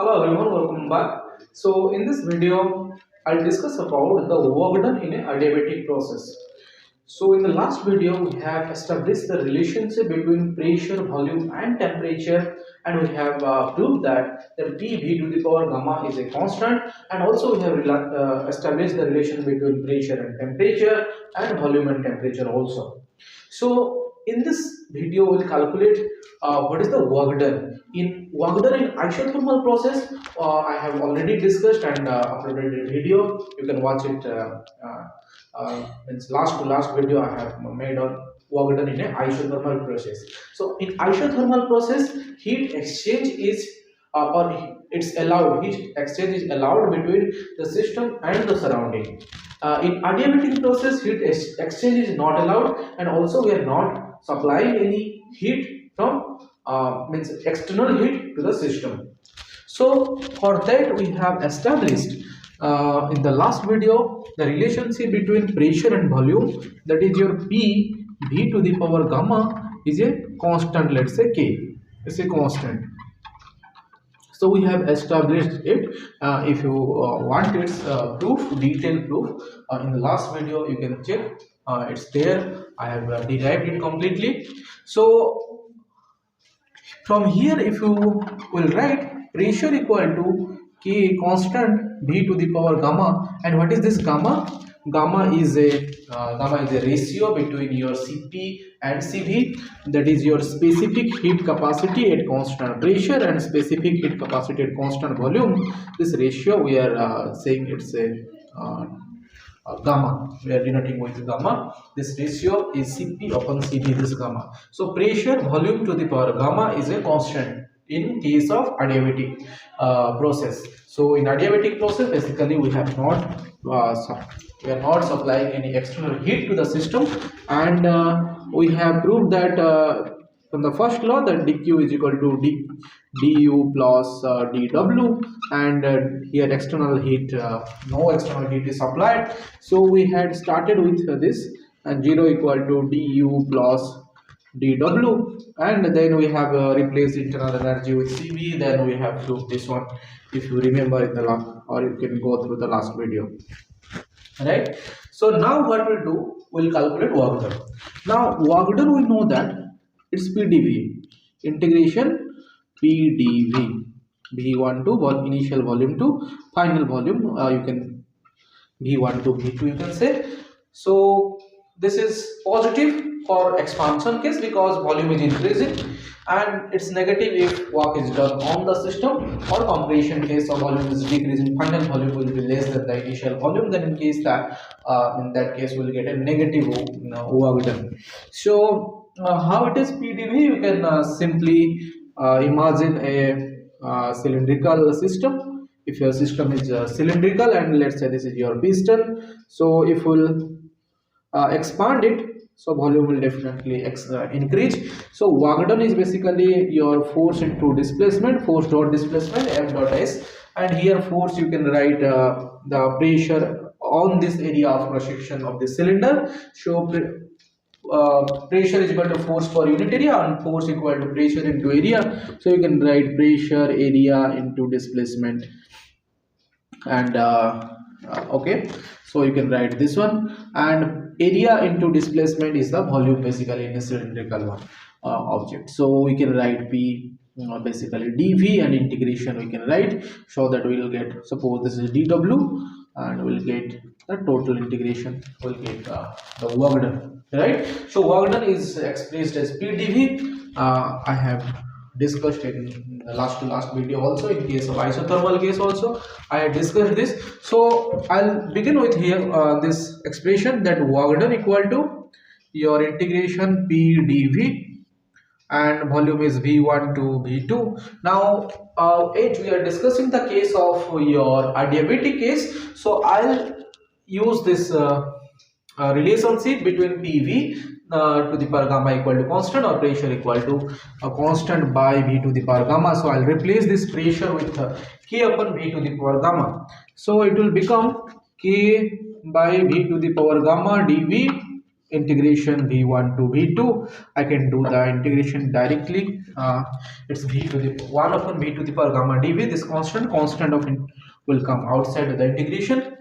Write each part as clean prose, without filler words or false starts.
Hello everyone, welcome back. So in this video, I'll discuss about the work done in a adiabatic process. So in the last video, we have established the relationship between pressure, volume and temperature, and we have proved that the PV to the power gamma is a constant, and also we have established the relation between pressure and temperature and volume and temperature also. So in this video, we'll calculate what is the work done. In work done in isothermal process, I have already discussed and uploaded a video. You can watch it. Means last to last video I have made on work done in a isothermal process. So in isothermal process, heat exchange is or it's allowed. Heat exchange is allowed between the system and the surrounding. In adiabatic process, heat exchange is not allowed, and also we are not supplying any heat from means external heat to the system. So for that we have established in the last video the relationship between pressure and volume, that is your P V to the power gamma is a constant. Let's say K is a constant. So we have established it. If you want its detailed proof, in the last video you can check. It's there. I have derived it completely. So from here, if you will write pressure equal to K constant V to the power gamma, and what is this gamma? Gamma is a ratio between your Cp and Cv, that is your specific heat capacity at constant pressure and specific heat capacity at constant volume. This ratio we are saying it's a gamma. We are denoting with gamma. This ratio is Cp upon Cv, this gamma. So pressure volume to the power gamma is a constant in case of adiabatic process. So in adiabatic process, basically we have not we are not supplying any external heat to the system, and we have proved that from the first law that dq is equal to du plus dw, and here external heat, no external heat is supplied. So we had started with this, and 0 equal to du plus dw, and then we have replaced internal energy with Cv. Then we have proved this one, if you remember in the last, or you can go through the last video, right? So now what we'll do, we'll calculate work done. Now work done, we know that it's PdV, integration PdV, V1 to initial volume to final volume, you can V1 to V2 you can say. So this is positive for expansion case because volume is increasing, and it's negative if work is done on the system, or compression case of volume is decreasing, final volume will be less than the initial volume. Then in case that in that case we'll get a negative work done. So how it is PdV, you can simply imagine a cylindrical system. If your system is cylindrical, and let's say this is your piston, so if we'll expand it, so volume will definitely increase. So work done is basically your force into displacement, force dot displacement F dot S, and here force you can write the pressure on this area of cross section of the cylinder. So pressure is equal to force per unit area, and force equal to pressure into area. So you can write pressure area into displacement, and okay, so you can write this one, and area into displacement is the volume basically in a cylindrical one object. So we can write P basically dV, and integration we can write, so that we will get, suppose this is dW, and we'll get the total integration, we'll get the work done, right? So work done is expressed as PdV. I have discussed in the last video also. In case of isothermal case also I had discussed this. So I'll begin with here this expression, that work done equal to your integration P dV, and volume is V1 to V2. Now as we are discussing the case of your adiabatic case, so I'll use this relationship between PV to the power gamma equal to constant, or pressure equal to a constant by V to the power gamma. So I'll replace this pressure with K upon V to the power gamma. So it will become K by V to the power gamma dV integration v1 to v2. I can do the integration directly. It's v to the 1 upon v to the power gamma dv. This constant of will come outside the integration.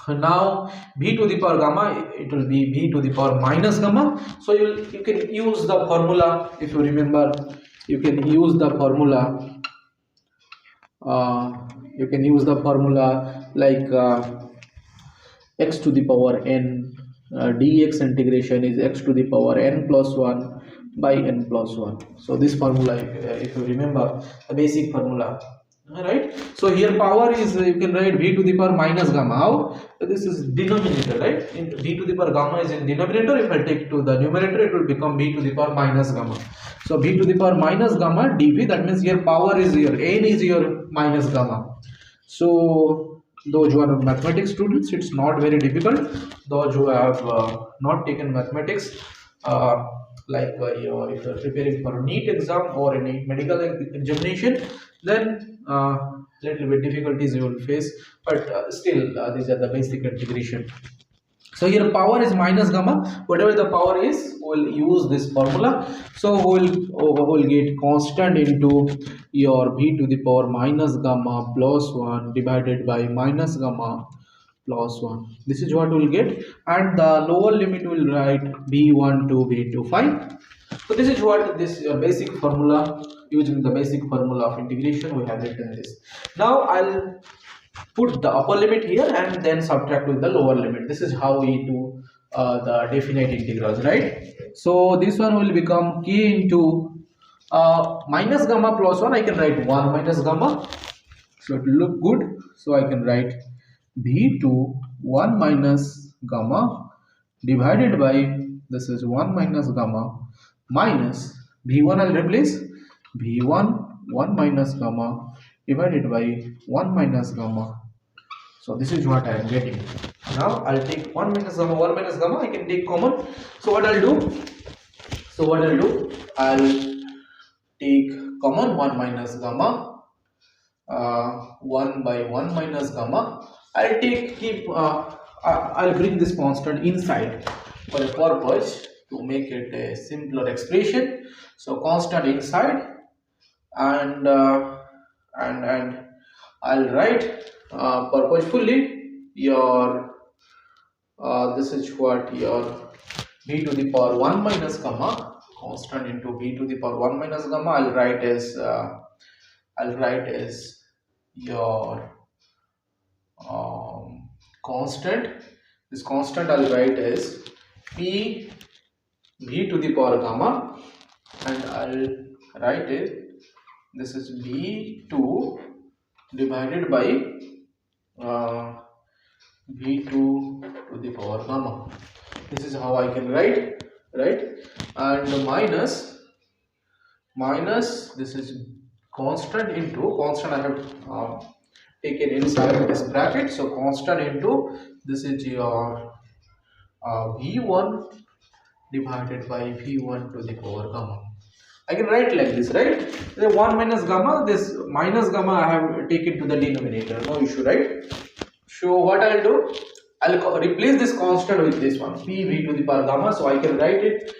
Now v to the power gamma, it will be v to the power minus gamma. So you can use the formula. If you remember, you can use the formula. You can use the formula like x to the power n, dx integration is x to the power n plus 1 by n plus 1. So this formula, if you remember the basic formula, right? So here power is, you can write v to the power minus gamma. How? So this is denominator, right? In v to the power gamma is in denominator. If I take to the numerator, it will become v to the power minus gamma. So v to the power minus gamma dv, that means here power is your n is your minus gamma. So those who are mathematics students, it's not very difficult. Those who have not taken mathematics, if you're preparing for a NEET exam or any medical examination, then little bit difficulties you will face, but still these are the basic integration. So here power is minus gamma. Whatever the power is, we'll use this formula. So we'll get constant into your v to the power minus gamma plus 1 divided by minus gamma plus 1. This is what we'll get, and the lower limit will write v1 to v2 5. So this is what this basic formula. Using the basic formula of integration, we have written this. Now I'll put the upper limit here and then subtract with the lower limit. This is how we do the definite integrals, right? So this one will become k into minus gamma plus 1. I can write 1 minus gamma, so it will look good. So I can write v2 1 minus gamma divided by, this is 1 minus gamma, minus v1. I'll replace v1 1 minus gamma divided by 1 minus gamma. So this is what I am getting. Now I'll take 1 minus gamma, 1 minus gamma, I can take common. So what I'll do, I'll take common 1 minus gamma, 1 by 1 minus gamma. I'll bring this constant inside for a purpose to make it a simpler expression. So constant inside, and I'll write purposefully your this is what your v to the power 1 minus gamma, constant into v to the power 1 minus gamma. I'll write as your constant. This constant I'll write as p v to the power gamma, and I'll write it, this is v2 divided by v2 to the power gamma. This is how I can write, right? And minus this is constant into constant. I have taken inside this bracket. So constant into, this is your v1 divided by v1 to the power gamma. I can write like this, right? The 1 minus gamma, this minus gamma I have taken to the denominator, no issue, right? So what I'll do, I'll replace this constant with this one, p v to the power gamma. So I can write it,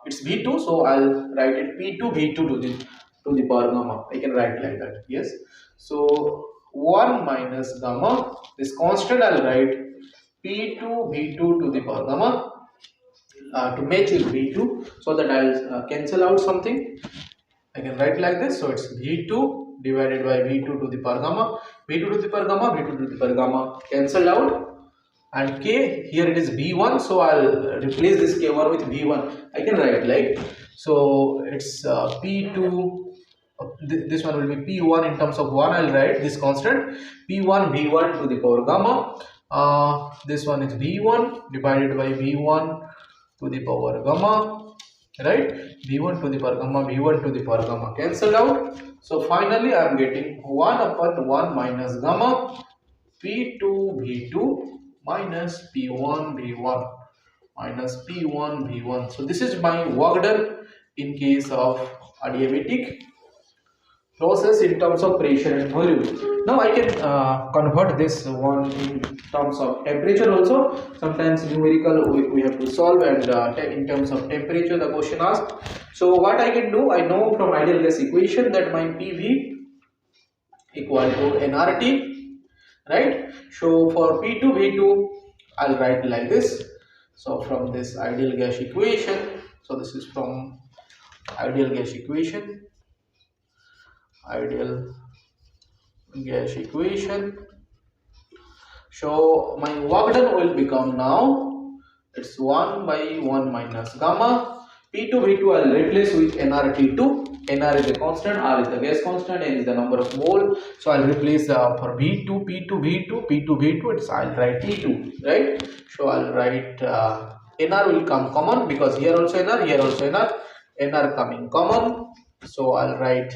it's v2, so I'll write it p2 v2 to the power gamma. I can write like that, yes. So 1 minus gamma, this constant I'll write p2 v2 to the power gamma. To match with v2, so that I'll cancel out something. I can write like this. So it's v2 divided by v2 to the power gamma, v2 to the power gamma, v2 to the power gamma cancelled out, and k, here it is v1, so I'll replace this k1 with v1. I can write like, so it's p2, this one will be p1 in terms of 1. I'll write this constant p1 v1 to the power gamma. This one is v1 divided by v1 to the power gamma, right? v1 to the power gamma, v1 to the power gamma cancelled out. So finally I am getting 1 upon 1 minus gamma p2 v2 minus p1 v1 minus p1 v1. So this is my work done in case of adiabatic. process in terms of pressure and volume. Now I can convert this one in terms of temperature also. Sometimes numerical we have to solve, and in terms of temperature the question asked. So what I can do, I know from ideal gas equation that my PV equal to nRT, right? So for P2 V2 I'll write like this. So from this ideal gas equation, so this is from ideal gas equation, ideal gas equation. So my work done will become now, it's 1 by 1 minus gamma. P2 V2 I'll replace with nRT2. nR is a constant, R is the gas constant, N is the number of mole. So I'll replace for V2 P2 V2 P2 V2. It's I'll write T2, right? So I'll write nR will come common because here also nR, here also nR. nR coming common. So I'll write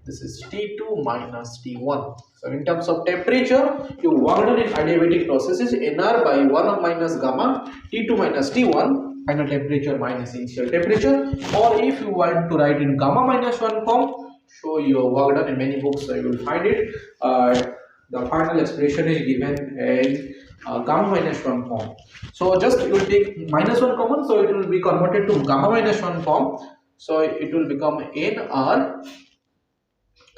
this is T2 minus T1. So in terms of temperature, you work done in adiabatic processes nR by 1 minus gamma, T2 minus T1, final temperature minus initial temperature. Or if you want to write in gamma minus 1 form, so your work done in many books, so you will find it. The final expression is given in gamma minus 1 form. So just you will take minus 1 common, so it will be converted to gamma minus 1 form. So it will become nR.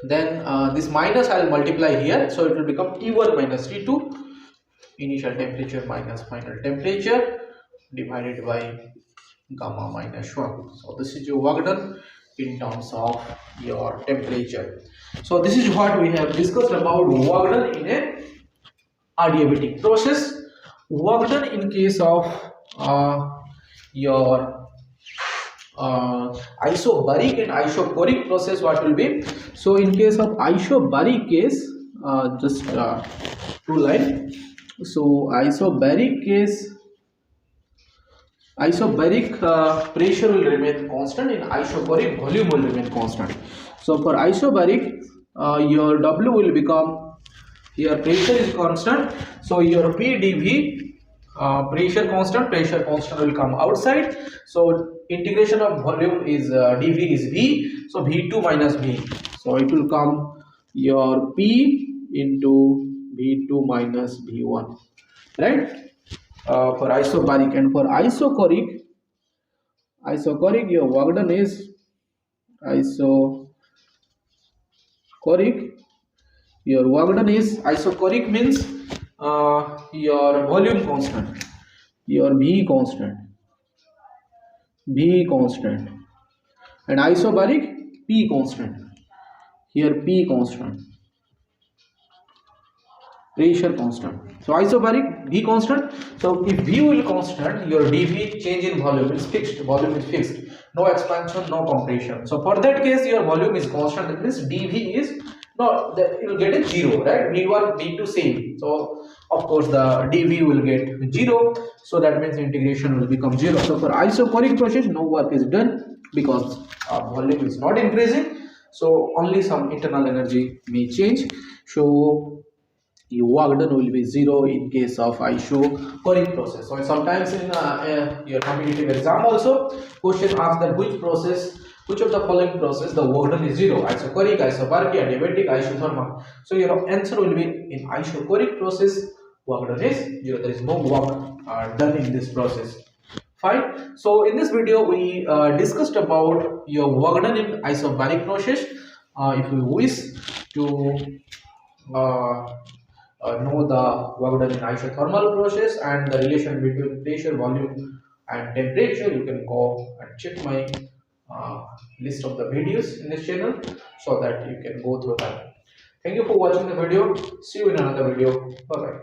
Then this minus I will multiply here, so it will become T1 minus T2, initial temperature minus final temperature divided by gamma minus 1. So this is your work done in terms of your temperature. So this is what we have discussed about work done in a adiabatic process. Work done in case of your isobaric and isochoric process, what will be? So in case of isobaric case, just two line. So isobaric case, isobaric pressure will remain constant, in isochoric volume will remain constant. So for isobaric, your W will become, here pressure is constant, so your PdV pressure constant will come outside. So integration of volume is dV is V, so V2 minus V, so it will come your P into V2 minus V1, right? For isobaric. And for isochoric, your work done is isochoric, your work done is isochoric means your volume constant, your V constant, and isobaric P constant, here P constant, pressure constant. So isobaric V constant. So if V will constant, your dV change in volume is fixed, no expansion, no compression. So for that case your volume is constant, that means dV is not, that you will get a 0, right? V1 V2 same, so of course the dV will get 0, so that means integration will become 0. So for isochoric process no work is done because volume is not increasing, so only some internal energy may change. So your work done will be 0 in case of isochoric process. So sometimes in your competitive exam also question asks that which of the following process the work done is 0: isochoric, isobaric, adiabatic, isothermal. So your answer will be in isochoric process work done is 0. There is no work done in this process. Fine. So in this video we discussed about your work done in isobaric process. If you wish to know the work done in isothermal process and the relation between pressure, volume and temperature, you can go and check my list of the videos in this channel so that you can go through that. Thank you for watching the video. See you in another video. Bye bye.